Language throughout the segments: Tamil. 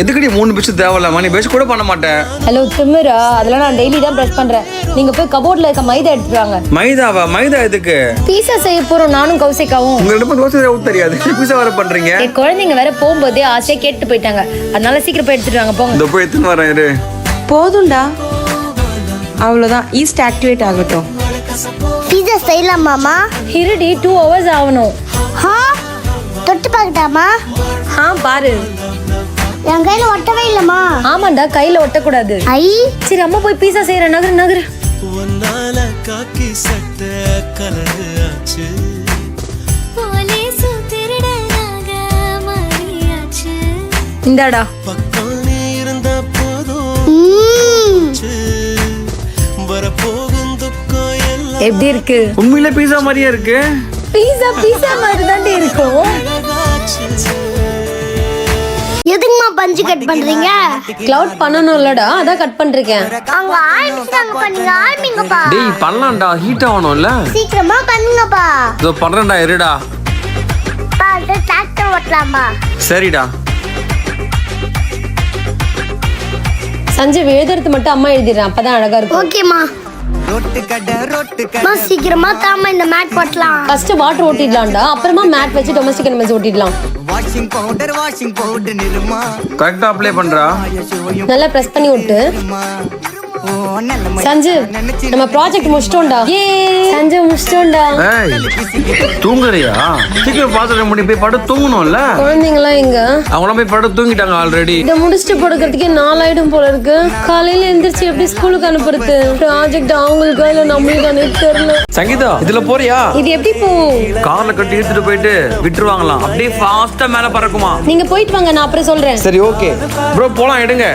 எதுக்கடி 3 பிச்சு தேவையில்லாம நீ பேச கூட பண்ண மாட்டேன். ஹலோ திமிரா, அதெல்லாம் நான் டெய்லி தான் பிரஷ் பண்றேன். நீங்க போய் கபோர்ட்ல இருக்க மைதா எடுத்துட்டு வாங்க. மைதாவா? மைதா எதுக்கு? பீஸா செய்ய போறோம் நானும் கௌசிகாவும். உங்க ரெண்டு பேரும் தோசை ஊத்த தெரியாது, பீஸா வர பண்றீங்க. என் குழந்தைங்க வேற போகும்போதே ஆசையா கேட்டு போயிட்டாங்க. அதனால சீக்கிரம் போய் எடுத்துட்டு வாங்க போங்க. இந்த போய் எடுத்துன்னு வரேன் இரு. போதும்டா, அவ்வளோதான். ஈஸ்ட் ஆக்டிவேட் ஆகட்டும். பீஸா செய்யலாமாமா? இருடி 2 hours ஆகணும். தொட்டு பார்க்கட்டாமா? பாரு. என் கையில ஒட்டவே இல்லம்மா. ஆமாண்டா, கையில ஒட்டக்கூடாது. ஐ சரி அம்மா போய் பீஸா செய்யற. நகரு நகரு. இந்தாடா. எப்படி இருக்கு? உண்மையில பீஸா மாதிரியே இருக்கு. பீஸா மாதிரி தான் இருக்கும். எதுக்குமா பஞ்சு கட் பண்றீங்க? கிளவுட் பண்ணனும்லடா, அதான் கட் பண்றேன். அங்க ஆரம்பிச்சாங்க பண்ணீங்க. ஆரம்பிங்கப்பா. டேய் பண்ணலாம்டா, ஹீட் ஆகணும்ல. சீக்கிரமா பண்ணுங்கப்பா. இதோ பண்றேன்டா இருடா. பாத்து டிராக்டர் ஓட்டலாமா? சரிடா. சஞ்சய் எழுதுறது மட்டும் அம்மா எழுதிடுறேன், அப்பதான் அழகா இருக்கும். ஓகேமா. சீக்கிரமா தாமா இந்த மேட் போட்டலாம். ஃபர்ஸ்ட் வாட்டர் ஓட்டிடலாம்டா, அப்புறமா மேட் வச்சு டொமஸ்டிக் அனிமல்ஸ் ஓட்டிடலாம். கரெக்டா அப்ளை பண்றா. நல்லா பிரஸ் பண்ணி விட்டு. சஞ்சய் நம்ம ப்ராஜெக்ட் முடிச்சிட்டோம்டா. சஞ்சய் முடிச்சிட்டோம்டா. ஏய் தூங்குறியா? சீக்கிரம் பாத்துட்டு முடி போய் படுத்து தூங்கணும்ல. குழந்தைங்களா எங்க? அவங்களாம் போய் படுத்து தூங்கிட்டாங்க ஆல்ரெடி. இதை முடிச்சுட்டு படுக்கிறதுக்கே 4 ஆயிடும் போல இருக்கு. காலையில எந்திரிச்சு எப்படி ஸ்கூலுக்கு அனுப்புறது? ப்ராஜெக்ட் அவங்களுக்கா இல்ல நம்மளுக்கு எனக்கு தெரியல. சங்கீதா இதுல போறியா? இது எப்படி போகும்? கார்ல கட்டி எடுத்துட்டு போயிட்டு விட்டுருவாங்களாம். அப்படியே ஃபாஸ்டா மேல பறக்குமா. நீங்க போயிட்டு வாங்க, நான் அப்புறம் சொல்றேன். சரி ஓகே ப்ரோ, போலாம் எடுங்க.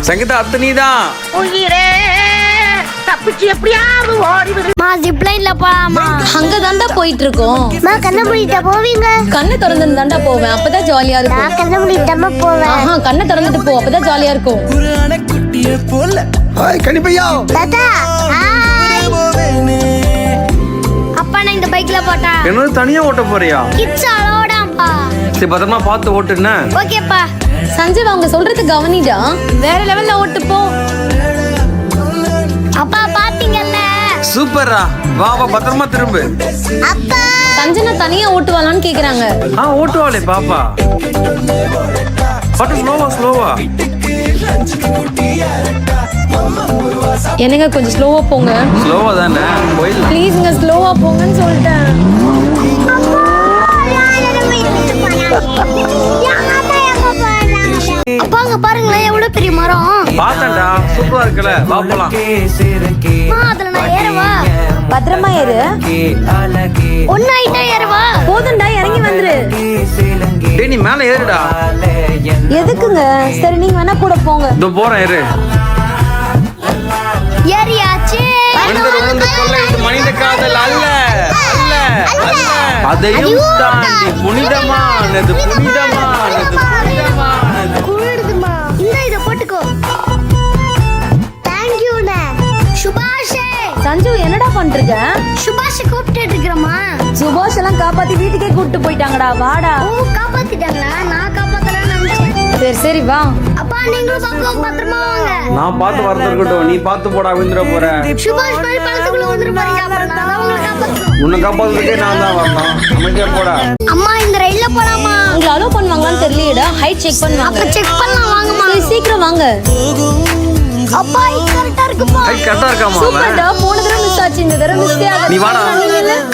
சங்கீதா அத்தை நீதான். உயிரே தப்பிச்சு எப்படியாவது ஓடிவிடு. மா ஜிப்லைன்ல போலாமா? அங்க தாண்டா போயிட்டு இருக்கோம். மா கண்ண மூடிட்ட போவீங்க? கண்ணை திறந்து தாண்டா போவேன், அப்பதான் ஜாலியா இருக்கும். நான் கண்ண மூடிட்டமா போவேன். கண்ணை திறந்துட்டு போ, அப்பதான் ஜாலியா இருக்கும். ஹாய் கனிபையா. தாத்தா ஹாய். அப்பா நான் இந்த பைக்ல போட்டா. என்னது தனியா ஓட்ட போறியா? கிட்ஸ் அலோடாம்பா. சரி பத்திரமா பார்த்து ஓட்டுன. ஓகேப்பா. சஞ்சய் அவங்க சொல்றது கவனிடா. வேற லெவல்ல ஓட்டு போ. அப்பா பாத்தீங்கல்ல? சூப்பரா. வா வா பத்திரமா திரும்பு. அப்பா சஞ்சனா தனியா ஓட்டுவாளான்னு கேக்குறாங்க. ஓட்டுவாளே பாப்பா. பட்டு ஸ்லோவா. என்னங்க கொஞ்சம் ஸ்லோவா போங்க. ஸ்லோவா தானே போயிடலாம். ப்ளீஸ்ங்க ஸ்லோவா போங்கன்னு சொல்லிட்டேன். அப்பாங்க பாருங்களேன் எவ்வளவு பெரிய மரம். பாத்தண்டா சூப்பரா இருக்குல. வா போலாம். அதுல நான் ஏறவா? பத்திரமா ஏறு. ஒன்னாயிட்டா ஏறவா? போதும்டா, இறங்கி வந்துரு. டேய் நீ மேல ஏறுடா. எதுக்குங்க? சரி நீங்க வேணா கூட போங்க. இதோ போறேன் இரு. ஏறியாச்சு. மனித காதல் அல்ல. அதையும் தாண்டி புனிதமானது. குளிருதுமா. இந்த இத போட்டுக்கோ. Thank you ண்ணே. சுபாஷ். சஞ்சு என்னடா பண்றீங்க? சுபாஷ் கூப்பிட்டு இருக்கறமா. சுபாஷ் எல்லாம் காப்பாத்தி வீட்டுக்கே கூட்டிட்டு போயிட்டாங்கடா. வாடா. ஓ காப்பாத்திட்டாங்களா? நான் காப்பாத்தலன்னு நினைச்சேன். சரி வா. அப்பா நீங்களும் பாப்போம் பத்திரமா வாங்க. நான் பார்த்து வரது இருக்கட்டும், நீ பார்த்து போடா. விந்துற போற. சுபாஷ் மாதிரி பழத்துக்குள்ள வந்துரு பாருங்க. அப்புறம் நான் தான் உங்களை காப்பாத்துறேன். உன்னை காப்பாத்துறதுக்கே நான் தான் வரணும். அமைதியா போடா. அம்மா இந்த ரயில்ல போலாமா? உங்களை அலோ பண்ணுவாங்களான்னு தெரியலடா. ஹைட் செக் பண்ணுவாங்க. அப்ப செக் பண்ணலாம் வாங்கம்மா. சரி சீக்கிரம் வாங்க. அப்பா இது கரெக்ட்டா இருக்குப்பா. கரெக்டா இருக்காமா? சூப்பர்டா. போன தடவை மிஸ் ஆச்சு, இந்த தடவை மிஸ் ஆகாது. நீ வாடா.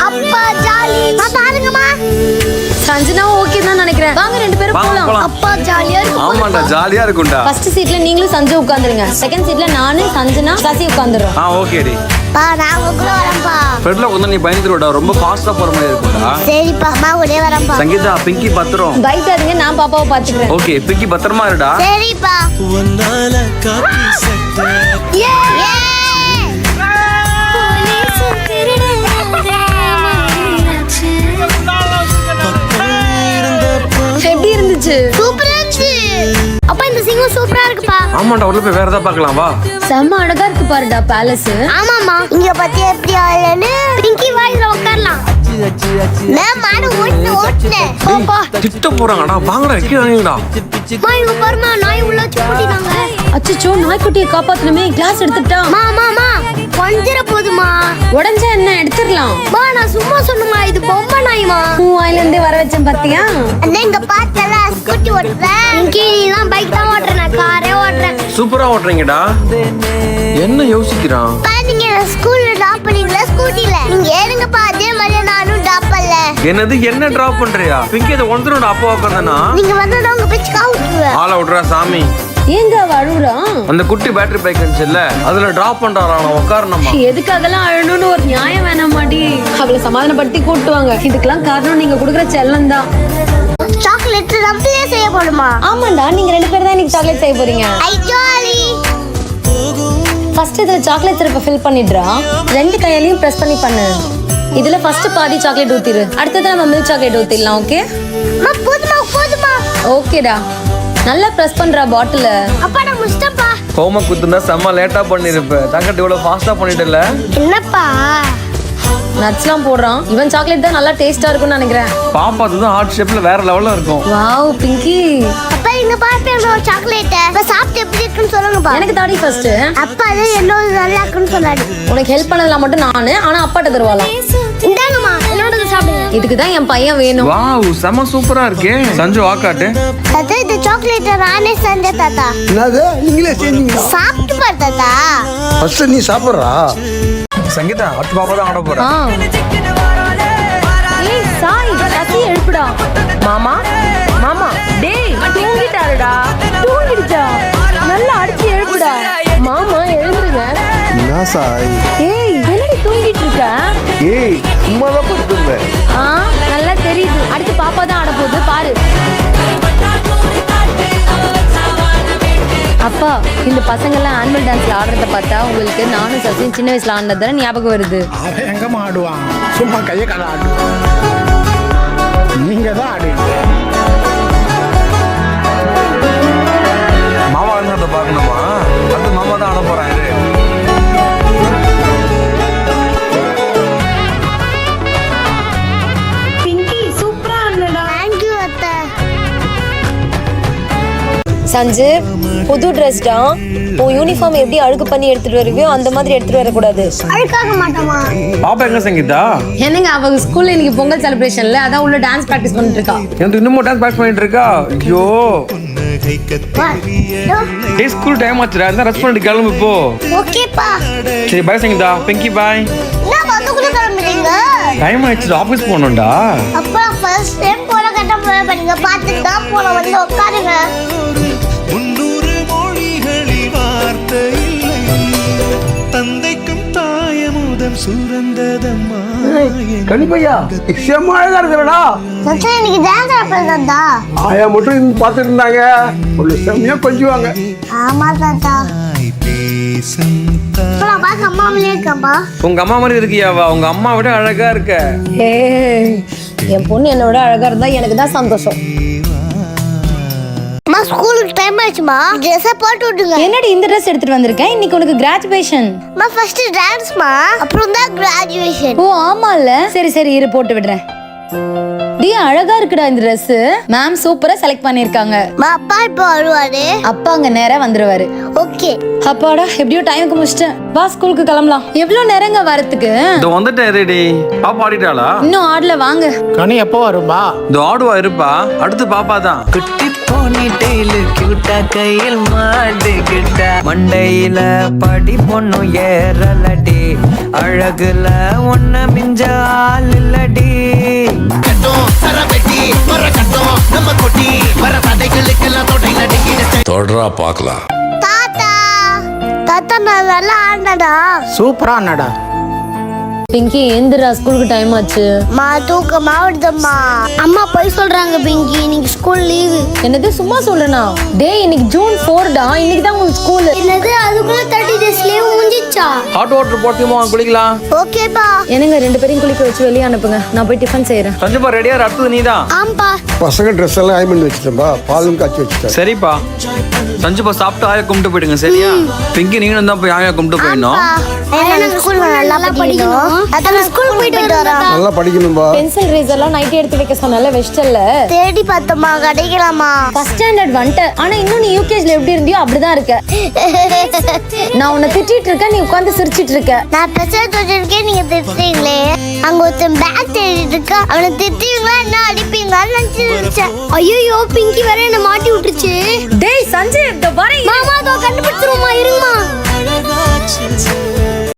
அப்பா ஜாலி. பாருங்கம்மா. சஞ்சனா ஓகே தான் நினைக்கிறேன். வாங்க ரெண்டு பேரும் போலாம். அப்பா ஜாலியா இருக்கு. ஆமாடா ஜாலியா இருக்கும்டா. ஃபர்ஸ்ட் சீட்ல நீங்களும் சஞ்சு உட்கார்ந்துருங்க. செகண்ட் சீட்ல நானு சஞ்சனா சசி உட்கார்ந்துறோம். ஓகேடி. பா நான் கூட வரேன்ப்பா. ஃப்ரெண்ட்ல கொஞ்சம் நீ பயந்துருடா. ரொம்ப ஃபாஸ்டா போற மாதிரி இருக்கும்டா. சரிப்பா அம்மா கூட வரேன்ப்பா. சங்கீதா பிங்கி பத்திரம். பயப்படாதீங்க, நான் பாப்பாவை பாத்துக்கிறேன். ஓகே பிங்கி பத்திரமா இருடா. சரிப்பா. ஏ இருந்துச்சு. சூப்பரா இருந்துச்சு. அப்பா இந்த சிங்கம் சூப்பரா இருக்குப்பா. ஆமாண்டா, உள்ள போய் வேற ஏதாவது பார்க்கலாம் வா. செம்ம அழகா இருக்கு பாருடா பேலஸ். ஆமாமா, இங்க பத்தி எப்படி ஆளன்னு பிங்கி வாயில உட்காரலாம். நான் மாடு ஓட்டுனேன். பாப்பா திட்ட போறாங்கடா, வாங்கடா கீழ வாங்கடா. மா இங்க பாருமா, நாய் உள்ள சுத்திட்டாங்க. அச்சச்சோ, நாய்க்குட்டியை காப்பாத்தணுமே. கிளாஸ் எடுத்துட்டா. மாமா கொஞ்சிர போதுமா. உடஞ்சா என்ன, எடுத்துடலாம். மா நான் சும்மா சொன்னமா, இது பொம்மை நாய்மா. வாயில இருந்தே வர வச்சேன் பாத்தியா. அண்ணா இங்க பார்த்தல ஸ்கூட்டி ஓட்டுறேன். இங்க நீதான் பைக் தான் ஓட்டுறேன், நான் காரே ஓட்டுறேன். சூப்பரா ஓட்டுறீங்கடா. என்ன யோசிக்கிறான்? நீங்க ஸ்கூல்ல டிராப் பண்ணீங்களா ஸ்கூட்டில? நீங்க ஏறுங்கப்பா, அதே மாதிரி நானும் டிராப் பண்ணல. என்னது, என்ன டிராப் பண்றியா? பிங்கி இத ஒன்றோட அப்பா உட்கார்ந்தானா? நீங்க வந்தா உங்க பிச்சு காவுட்டுவேன். ஆள விடுறா சாமி. ஏங்க அவ அழுகுறான்? அந்த குட்டி பேட்டரி பைக் இருந்துச்சுல்ல, அதுல டிராப் பண்றாராம், உட்காரணுமா. எதுக்கு அதெல்லாம் அழணும்னு ஒரு நியாயம் வேணாமாடி? அவளை சமாதானப்படுத்தி கூட்டுவாங்க. இதுக்கெல்லாம் காரணம் நீங்க குடுக்குற செல்லம் தான். சாக்லேட் நம்மளே செய்ய போடுமா? ஆமாண்டா, நீங்க 2 பேரும் தான் இன்னைக்கு சாக்லேட் செய்ய போறீங்க. ஐ ஜாலி. ஃபர்ஸ்ட் இதுல சாக்லேட் சிரப்பை ஃபில் பண்ணிடுறா. 2 கையாலையும் பிரஸ் பண்ணி பண்ணு. இதுல ஃபர்ஸ்ட் பாதி சாக்லேட் ஊத்திரு. அடுத்தது நம்ம மில்க் சாக்லேட் ஊத்திடலாம். ஓகே போதுமா. ஓகேடா. நல்லா பிரஸ் பண்றா பாட்டில. அப்பா நான் முஸ்டப்பா. ஹோம்ஒர்க் குத்துனா செம்ம லேட்டா பண்ணிருப்ப. தங்கட்டு இவ்வளவு ஃபாஸ்டா பண்ணிட்டல. என்னப்பா நட்ஸ்லாம் போடுறான். இவன் சாக்லேட் தான் நல்லா டேஸ்டா இருக்கும்னு நினைக்கிறேன். பாப்பா அதுதான் ஹார்ட் ஷேப்ல வேற லெவல்ல இருக்கும். வாவ் பிங்கி. அப்பா இங்க பாருங்க ஒரு சாக்லேட். அப்ப சாப்பிட்டு எப்படி இருக்குன்னு சொல்லுங்கப்பா. எனக்கு தாடி ஃபர்ஸ்ட். அப்பா அது என்னோட நல்லா இருக்குன்னு சொன்னாரு. உனக்கு ஹெல்ப் பண்ணலாம் மட்டும் நானு, ஆனா அப்பாட்ட தருவாளாம். இந்தாங்கம்மா, என்னோட சாப்பிடுங்க. இதுக்கு தான் என் பையன் வேணும். வாவ் செம சூப்பரா இருக்கே. சஞ்சு வாக்காட்டு. தாத்தா இந்த சாக்லேட் நானே செஞ்சேன் தாத்தா. என்னது, நீங்களே செஞ்சீங்களா? சாப்பிட்டு பாரு தாத்தா. ஃபர்ஸ்ட் நீ சாப்பிட்றா. சங்கீதா அடுத்து பாப்பா தான் ஆட போறா. ஏய் சாய், கத்தி எழுப்புடா. மாமா மாமா டேய் தூங்கிட்டாருடா. தூங்கிடுச்சா? நல்லா அடிச்சு எழுப்புடா. மாமா எழுந்துருங்க. என்ன சாய்? ஏய் என்னடி தூங்கிட்டு இருக்க? ஏய் சும்மா தான் படுத்துருந்தேன். நல்லா தெரியுது. அடுத்து பாப்பா தான் ஆட போகுது பாரு. அப்பா இந்த பசங்க எல்லாம் ஆனுவல் டான்ஸ்ல ஆடுறத பார்த்தா உங்களுக்கு நானும் சசியும் சின்ன வயசுல ஆடினதான ஞாபகம் வருது. அவன் எங்க ஆடுவான்? சும்மா கையை கால ஆடு. நீங்க தான் ஆடுவீங்க. மாமா வந்து பார்க்கணுமா? அடுத்து மாமா தான் ஆட போறாரு. சஞ்சு புது ட்ரெஸ் தான். உன் யூனிஃபார்ம் எப்படி அழுக்கு பண்ணி எடுத்துட்டு வருவியோ அந்த மாதிரி எடுத்துட்டு வரக்கூடாது. அழுக்காக மாட்டோமா? பாப்பா எங்க சங்கீதா? என்னங்க அவ ஸ்கூல்ல இன்னைக்கு பொங்கல் செலிப்ரேஷன்ல அதான் உள்ள டான்ஸ் பிராக்டிஸ் பண்ணிட்டு இருக்கா. எனக்கு இன்னும் டான்ஸ் பிராக்டிஸ் பண்ணிட்டு இருக்கா. ஐயோ ஏய் ஸ்கூல் டைம் ஆச்சுடா. இந்த ரெஸ்ட் பண்ணிட்டு கிளம்பு போ. ஓகேப்பா. சரி பை சங்கீதா. பிங்கி பாய். என்ன வந்துக்குள்ள கிளம்புறீங்க? டைம் ஆயிடுச்சு, ஆபீஸ் போகணும்டா. அப்பா ஃபர்ஸ்ட் டைம் போற கட்ட போற பண்ணீங்க. பார்த்துட்டு தான் போல வந்து உட்காருங்க. 300 மொழிகளில் வார்த்தை இல்லை. தந்தைக்கும் தாயமுதம் சுரந்ததம்மா. கணிப்பையா செம்ம அழகா இருக்கிறடா. சச்சா இன்னைக்கு டான்ஸ் ஆடுறதா? ஆயா மட்டும் இருந்து பார்த்துட்டு இருந்தாங்க. ஒரு செம்மையா கொஞ்சுவாங்க. ஆமா தாத்தா. பேசும் இப்பலாம் பாக்க அம்மாவிலே இருக்கம்பா. உங்க அம்மா மாதிரி இருக்கியாவா? உங்க அம்மா விட அழகா இருக்க. என் பொண்ணு என்னோட அழகா இருந்தா எனக்கு தான் சந்தோஷம். அம்மா ஸ்கூலுக்கு டைம் ஆச்சுமா. ட்ரெஸ் போட்டு விடுங்க. என்னடி இந்த ட்ரெஸ் எடுத்துட்டு வந்திருக்கேன்? இன்னைக்கு உனக்கு கிராஜுவேஷன். அம்மா ஃபர்ஸ்ட் டான்ஸ்மா, அப்புறம் தான் கிராஜுவேஷன். ஓ ஆமால. சரி சரி இரு போட்டு விடுறேன். டி அழகா இருக்குடா இந்த Dress. மேம் சூப்பரா செலக்ட் பண்ணிருக்காங்க. அப்பா இப்போ வருவாரு. அப்பா அங்க நேரா வந்துருவாரு. ஓகே. அப்பாடா எப்படியோ டைமுக்கு முடிச்சிட்டேன். வா ஸ்கூலுக்கு கிளம்பலாம். எவ்வளவு நேரங்க வரதுக்கு? இதோ வந்துட்டேன் ரெடி. பாப்பா ஆடிட்டாளா? இன்னும் ஆடல வாங்க. கனி எப்போ வரும்பா? இதோ ஆடுவா இருப்பா. அடுத்து பாப்பா தான். குட்டி போனி டெய்லு கியூட்டா கையில் மாட்டுக்கிட்ட மண்டையில படி பொண்ணு ஏறலடி அழகுல ஒன்ன மிஞ்ச ஆள் இல்லடி. தொடரா பார்க்கலாம். தாத்தா தாத்தா நான் நல்லா ஆடினடா. சூப்பரா அண்ணாடா. பிங்கி ஏந்திரா, ஸ்கூலுக்கு டைம் ஆச்சு. மா தூக்கமா வருதம்மா. அம்மா போய் சொல்றாங்க பிங்கி, நீங்க ஸ்கூல் லீவு. என்னது சும்மா சொல்றேனா? டேய் இன்னைக்கு ஜூன் 4 டா, இன்னைக்கு தான் உங்களுக்கு ஸ்கூல். என்னது அதுக்குள்ள 30 days லீவு முடிஞ்சிச்சா? ஹாட் வாட்டர் போட்டுமா குளிக்கலாம். ஓகேப்பா. என்னங்க 2 பேரையும் குளிக்க வச்சு வெளியே அனுப்புங்க, நான் போய் டிஃபன் செய்யறேன். சஞ்சுப்பா ரெடியா? அடுத்தது நீதான். ஆம்பா. பசங்க ட்ரெஸ் எல்லாம் அயன் பண்ணி வச்சுட்டேன்பா, பாலும் காய்ச்சி வச்சுட்டேன். சரிப்பா. சஞ்சுப்பா சாப்பிட்டு ஆயா கும்பிட்டு போயிடுங்க, சரியா? பிங்கி நீங்களும் தான் போய் ஆயா கும்பிட்டு போயிடணும். நாங்க ஸ்கூல்ல நல்லா படிக்கணும். அதான் ஸ்கூல் போயிட்டு வரோம். நல்லா படிக்கணும்பா. பென்சில் ரேசர்லாம் நைட் எடுத்து வைக்க சொன்னால வெஸ்டல்ல தேடி பார்த்தோமா, கிடைக்கலாமா? ஃபர்ஸ்ட் ஸ்டாண்டர்ட் வந்துட்ட, ஆனா இன்னும் நீ யூகேஜில எப்படி இருந்தியோ அப்படிதான் இருக்க. நான் உன்னை திட்டிட்டு இருக்கேன், நீ உட்கார்ந்து சிரிச்சிட்டு இருக்க. நான் பெசல் வச்சிருக்கேன், நீங்க திட்டுறீங்களே. அங்க ஒருத்தன் பேக் தேடிட்டு இருக்கா, அவனை திட்டுவீங்களா என்ன அடிப்பீங்களான்னு நினைச்சிருச்சேன். ஐயோ பிங்கி வேற என்ன மாட்டி விட்டுருச்சு. டேய் சஞ்சய், இந்த வரேன். மாமா அதோ கண்டுபிடிச்சிருமா, இருங்கம்மா.